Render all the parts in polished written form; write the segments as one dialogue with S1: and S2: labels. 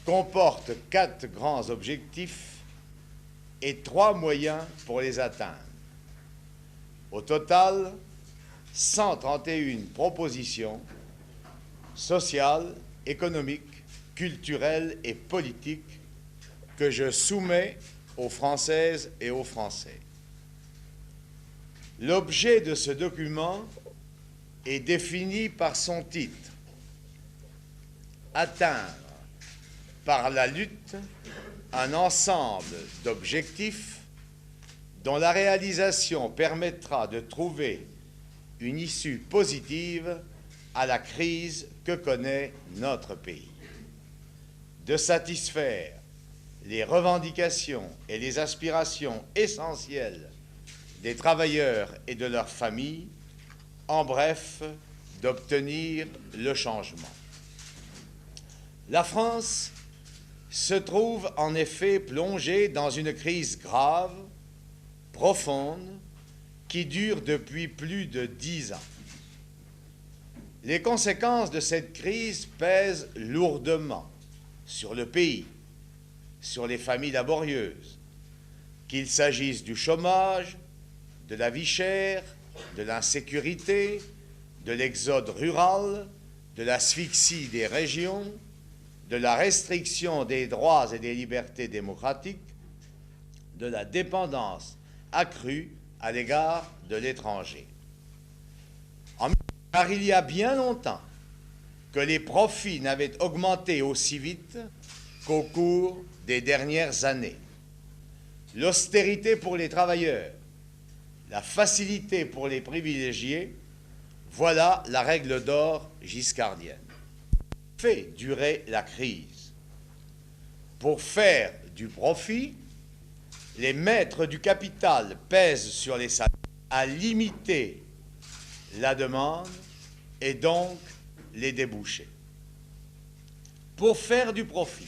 S1: comporte 4 grands objectifs et 3 moyens pour les atteindre. Au total, 131 propositions sociales, économiques, culturelles et politiques que je soumets aux Françaises et aux Français. L'objet de ce document est défini par son titre: atteindre par la lutte un ensemble d'objectifs dont la réalisation permettra de trouver une issue positive à la crise que connaît notre pays, de satisfaire les revendications et les aspirations essentielles des travailleurs et de leurs familles, en bref, d'obtenir le changement. La France se trouve en effet plongée dans une crise grave, profonde, qui dure depuis plus de 10 ans. Les conséquences de cette crise pèsent lourdement sur le pays, sur les familles laborieuses, qu'il s'agisse du chômage, de la vie chère, de l'insécurité, de l'exode rural, de l'asphyxie des régions, de la restriction des droits et des libertés démocratiques, de la dépendance accrue à l'égard de l'étranger. Car il y a bien longtemps que les profits n'avaient augmenté aussi vite qu'au cours des dernières années. L'austérité pour les travailleurs, la facilité pour les privilégiés, voilà la règle d'or giscardienne. Fait durer la crise. Pour faire du profit, les maîtres du capital pèsent sur les salaires à limiter la demande et donc les débouchés. Pour faire du profit,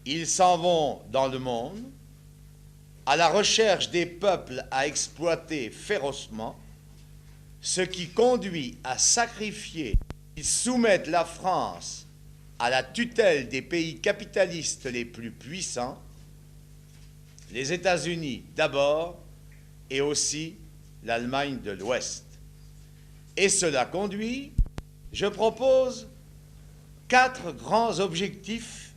S1: ils s'en vont dans le monde à la recherche des peuples à exploiter férocement, ce qui conduit à sacrifier. Ils soumettent la France à la tutelle des pays capitalistes les plus puissants, les États-Unis d'abord et aussi l'Allemagne de l'Ouest. Et cela conduit, je propose 4 grands objectifs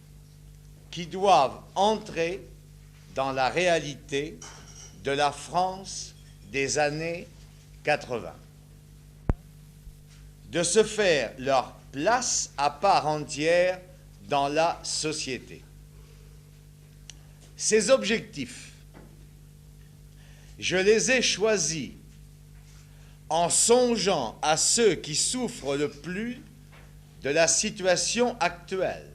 S1: qui doivent entrer dans la réalité de la France des années 80. De se faire leur place à part entière dans la société. Ces objectifs, je les ai choisis en songeant à ceux qui souffrent le plus de la situation actuelle,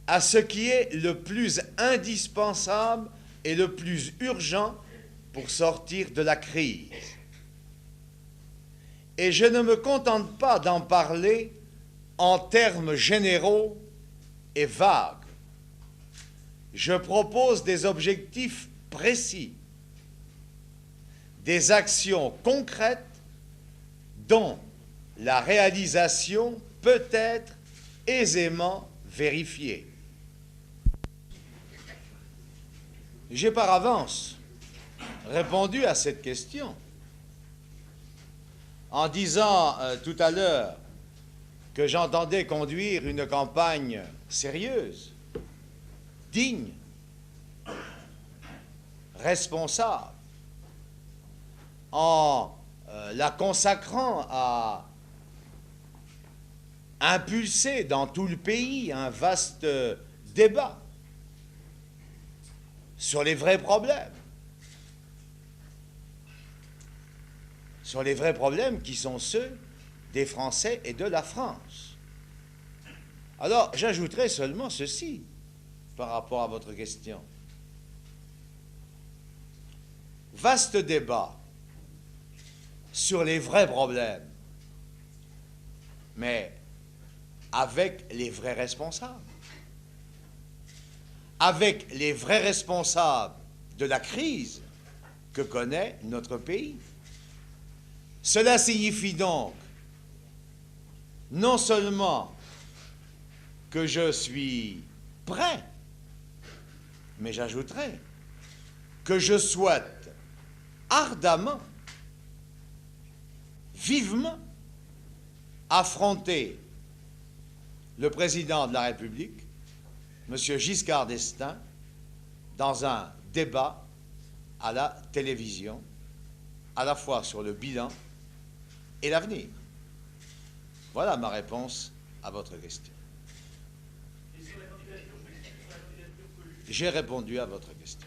S1: à ce qui est le plus indispensable et le plus urgent pour sortir de la crise. Et je ne me contente pas d'en parler en termes généraux et vagues. Je propose des objectifs précis, des actions concrètes dont la réalisation peut être aisément vérifiée. J'ai par avance répondu à cette question en disant tout à l'heure que j'entendais conduire une campagne sérieuse, digne, responsable, en la consacrant à impulser dans tout le pays un vaste débat sur les vrais problèmes. Sur les vrais problèmes qui sont ceux des Français et de la France. Alors, j'ajouterai seulement ceci par rapport à votre question. Vaste débat sur les vrais problèmes, mais avec les vrais responsables. Avec les vrais responsables de la crise que connaît notre pays. Cela signifie donc non seulement que je suis prêt, mais j'ajouterai que je souhaite ardemment, vivement, affronter le président de la République, M. Giscard d'Estaing, dans un débat à la télévision, à la fois sur le bilan et l'avenir. Voilà ma réponse à votre question. J'ai répondu à votre question.